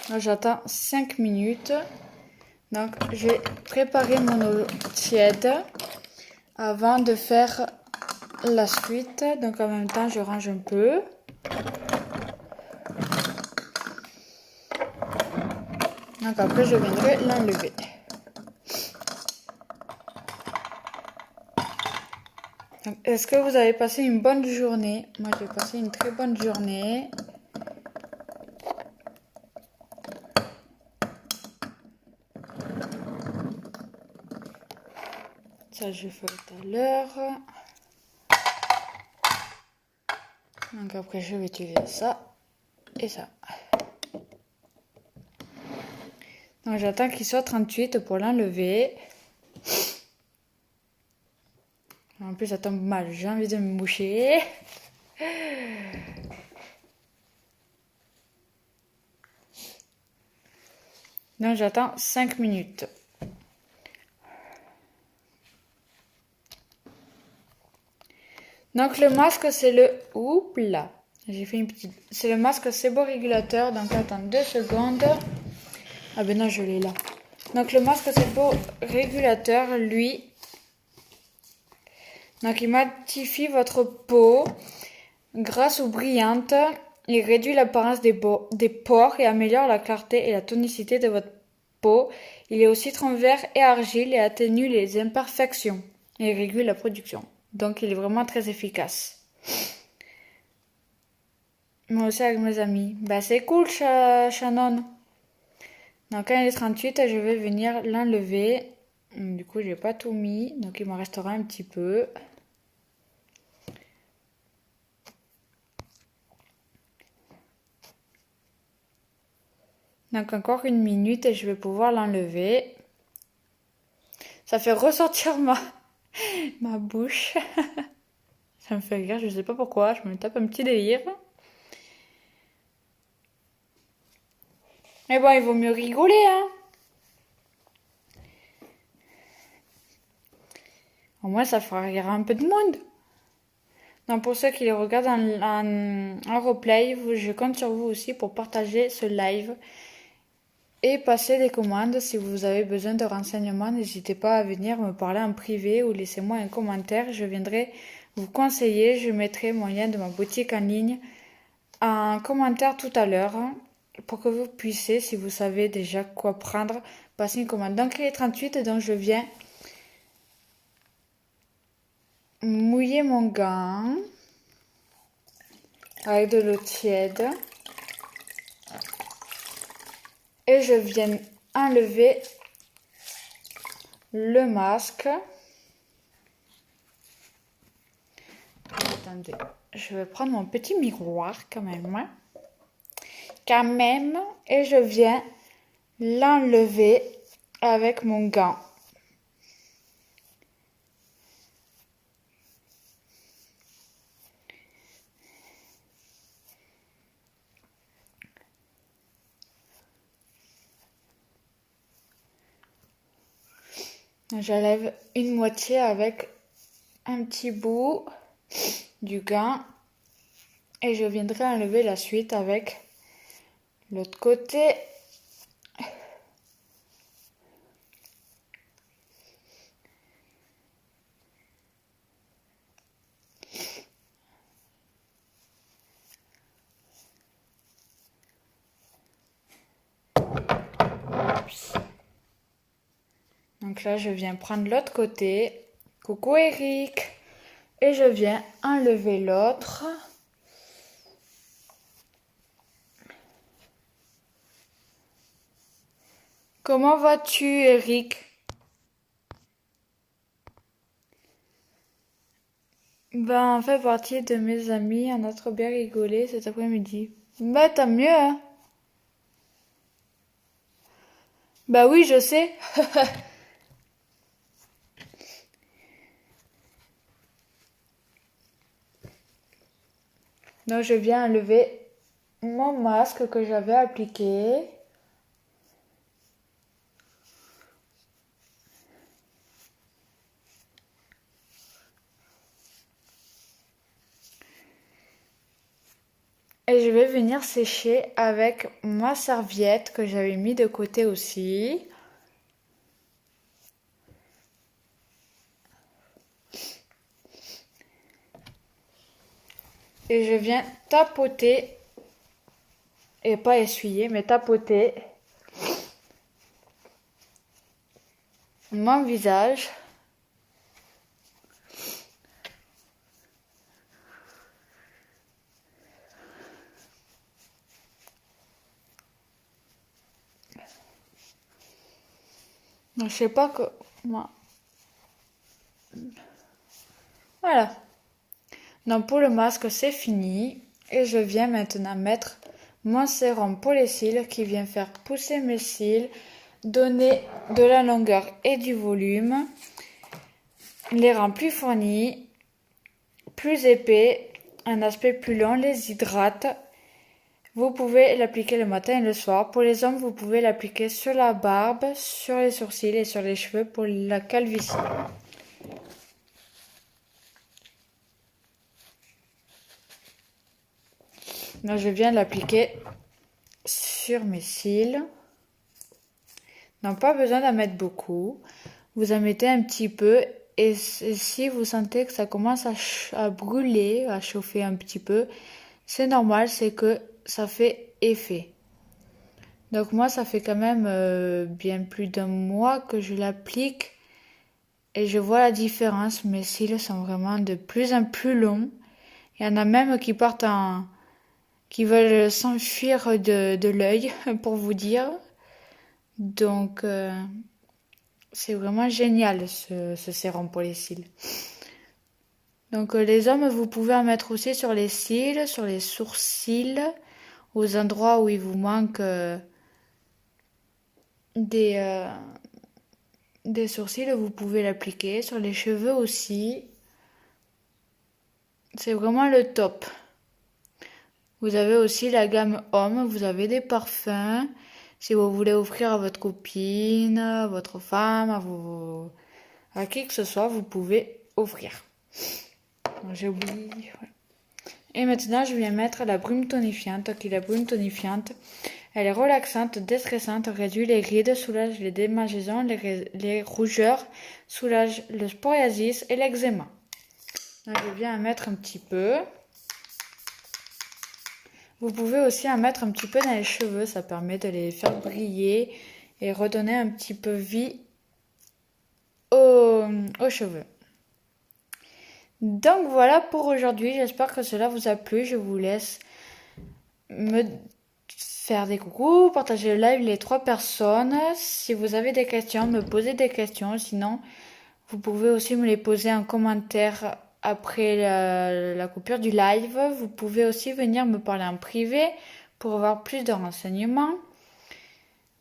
Donc j'attends 5 minutes. Donc je vais préparer mon eau tiède avant de faire la suite. Donc en même temps je range un peu. Donc après je viendrai l'enlever. Est-ce que vous avez passé une bonne journée? Moi j'ai passé une très bonne journée. Ça, je fais tout à l'heure. Donc après, je vais utiliser ça et ça. Donc j'attends qu'il soit 38 pour l'enlever. En plus, ça tombe mal. J'ai envie de me moucher. Donc j'attends 5 minutes. Donc le masque c'est le... Oups là. J'ai fait une petite... C'est le masque séborégulateur. Donc attends 2 secondes. Ah ben non, je l'ai là. Donc le masque séborégulateur, lui... Donc il matifie votre peau grâce aux brillantes. Il réduit l'apparence des pores et améliore la clarté et la tonicité de votre peau. Il est aussi vert et argile et atténue les imperfections et régule la production. Donc il est vraiment très efficace. Moi aussi avec mes amis. Bah c'est cool Shannon. Donc quand il est 38, je vais venir l'enlever. Du coup j'ai pas tout mis. Donc il m'en restera un petit peu. Donc encore 1 minute et je vais pouvoir l'enlever. Ça fait ressortir ma bouche. Ça me fait rire, je sais pas pourquoi, je me tape un petit délire. Mais bon, il vaut mieux rigoler, hein. Au moins, ça fera rire un peu de monde. Donc pour ceux qui les regardent en replay, je compte sur vous aussi pour partager ce live et passer des commandes. Si vous avez besoin de renseignements, n'hésitez pas à venir me parler en privé ou laissez-moi un commentaire. Je viendrai vous conseiller. Je mettrai mon lien de ma boutique en ligne en commentaire tout à l'heure pour que vous puissiez, si vous savez déjà quoi prendre, passer une commande. Donc il est 38, donc je viens mouiller mon gant avec de l'eau tiède et je viens enlever le masque. Attendez, je vais prendre mon petit miroir quand même. Et je viens l'enlever avec mon gant. J'enlève une moitié avec un petit bout du gant et je viendrai enlever la suite avec l'autre côté. Donc là, je viens prendre l'autre côté. Coucou Eric. Et je viens enlever l'autre. Comment vas-tu, Eric? Ben, on fait partie de mes amis. On a trop bien rigolé cet après-midi. Bah, tant mieux, hein? Bah oui, je sais. Donc, je viens enlever mon masque que j'avais appliqué. Et je vais venir sécher avec ma serviette que j'avais mis de côté aussi. Et je viens tapoter, et pas essuyer, mais tapoter mon visage. Donc, je sais pas comment... Voilà. Donc pour le masque, c'est fini. Et je viens maintenant mettre mon sérum pour les cils qui vient faire pousser mes cils, donner de la longueur et du volume, les rend plus fournis, plus épais, un aspect plus long, les hydrate. Vous pouvez l'appliquer le matin et le soir. Pour les hommes, vous pouvez l'appliquer sur la barbe, sur les sourcils et sur les cheveux pour la calvitie. Donc, je viens de l'appliquer sur mes cils. Donc, pas besoin d'en mettre beaucoup. Vous en mettez un petit peu. Et si vous sentez que ça commence à brûler, à chauffer un petit peu, c'est normal, c'est que ça fait effet. Donc moi, ça fait quand même bien plus d'un mois que je l'applique et je vois la différence. Mes cils sont vraiment de plus en plus longs. Il y en a même qui veulent s'enfuir de l'œil, pour vous dire. Donc c'est vraiment génial ce sérum pour les cils. Donc les hommes, vous pouvez en mettre aussi sur les cils, sur les sourcils, aux endroits où il vous manque des sourcils, vous pouvez l'appliquer. Sur les cheveux aussi. C'est vraiment le top. Vous avez aussi la gamme homme. Vous avez des parfums. Si vous voulez offrir à votre copine, à votre femme, à qui que ce soit, vous pouvez offrir. J'ai oublié. Ouais. Et maintenant, je viens mettre la brume tonifiante. Ok, la brume tonifiante, elle est relaxante, déstressante, réduit les rides, soulage les démangeaisons, les rougeurs, soulage le psoriasis et l'eczéma. Je viens en mettre un petit peu. Vous pouvez aussi en mettre un petit peu dans les cheveux, ça permet de les faire briller et redonner un petit peu vie aux cheveux. Donc voilà pour aujourd'hui, j'espère que cela vous a plu. Je vous laisse me faire des coucous, partager le live les 3 personnes. Si vous avez des questions, me posez des questions. Sinon, vous pouvez aussi me les poser en commentaire après la coupure du live. Vous pouvez aussi venir me parler en privé pour avoir plus de renseignements.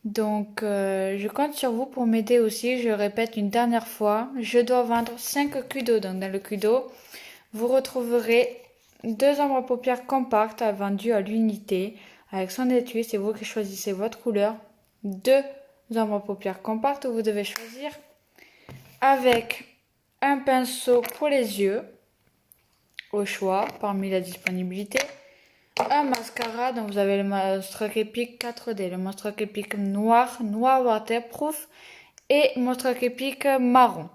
Donc, je compte sur vous pour m'aider aussi. Je répète une dernière fois, je dois vendre 5 cudos. Donc, dans le cudo, vous retrouverez 2 ombres à paupières compactes vendues à l'unité avec son étui. C'est vous qui choisissez votre couleur. 2 ombres à paupières compactes. Vous devez choisir avec un pinceau pour les yeux au choix parmi la disponibilité. Un mascara, donc vous avez le Monster Epic 4D, le Monster Epic noir waterproof et Monster Epic marron.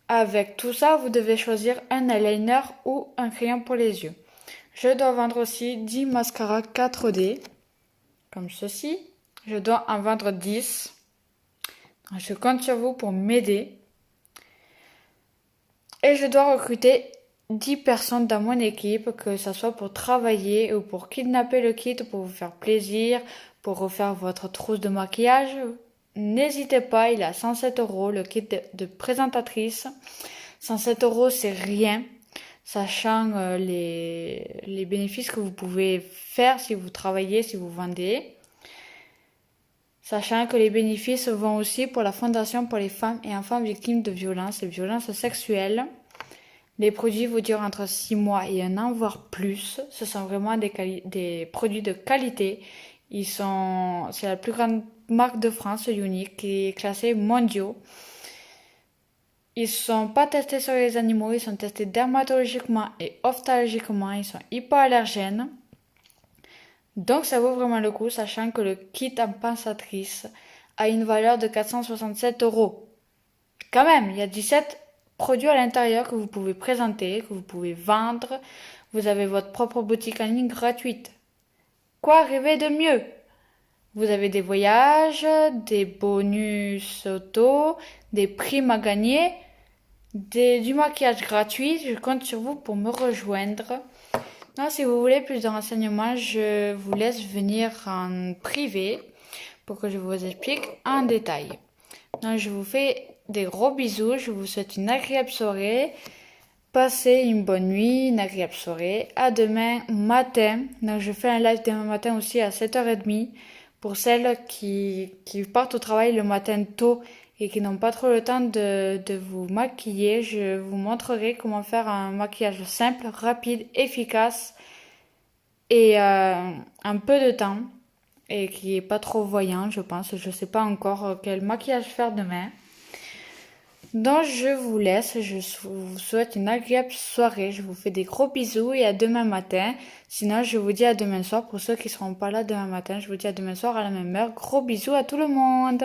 Avec tout ça, vous devez choisir un eyeliner ou un crayon pour les yeux. Je dois vendre aussi 10 mascaras 4D, comme ceci. Je dois en vendre 10. Je compte sur vous pour m'aider. Et je dois recruter 10 personnes dans mon équipe, que ce soit pour travailler ou pour kidnapper le kit, pour vous faire plaisir, pour refaire votre trousse de maquillage. N'hésitez pas, il est à 107 € le kit de présentatrice. 107 €, c'est rien, sachant les bénéfices que vous pouvez faire si vous travaillez, si vous vendez. Sachant que les bénéfices vont aussi pour la Fondation pour les femmes et enfants victimes de violences et violences sexuelles. Les produits vous durent entre 6 mois et 1 an, voire plus. Ce sont vraiment des produits de qualité. C'est la plus grande marque de France, Unique, qui est classée mondiaux. Ils sont pas testés sur les animaux, ils sont testés dermatologiquement et ophtalmologiquement. Ils sont hypoallergènes. Donc ça vaut vraiment le coup, sachant que le kit en pinçatrice a une valeur de 467 €. Quand même, il y a 17 produits à l'intérieur que vous pouvez présenter, que vous pouvez vendre. Vous avez votre propre boutique en ligne gratuite. Quoi rêver de mieux? Vous avez des voyages, des bonus auto, des primes à gagner, du maquillage gratuit. Je compte sur vous pour me rejoindre. Non, si vous voulez plus de renseignements, je vous laisse venir en privé pour que je vous explique en détail. Donc, je vous fais des gros bisous. Je vous souhaite une agréable soirée. Passez une bonne nuit, une agréable soirée. À demain matin. Donc, je fais un live demain matin aussi à 7h30 pour celles qui partent au travail le matin tôt et qui n'ont pas trop le temps de vous maquiller. Je vous montrerai comment faire un maquillage simple, rapide, efficace et un peu de temps et qui est pas trop voyant, je pense. Je sais pas encore quel maquillage faire demain. Donc je vous laisse, je vous souhaite une agréable soirée, je vous fais des gros bisous et à demain matin. Sinon je vous dis à demain soir pour ceux qui seront pas là demain matin, je vous dis à demain soir à la même heure. Gros bisous à tout le monde.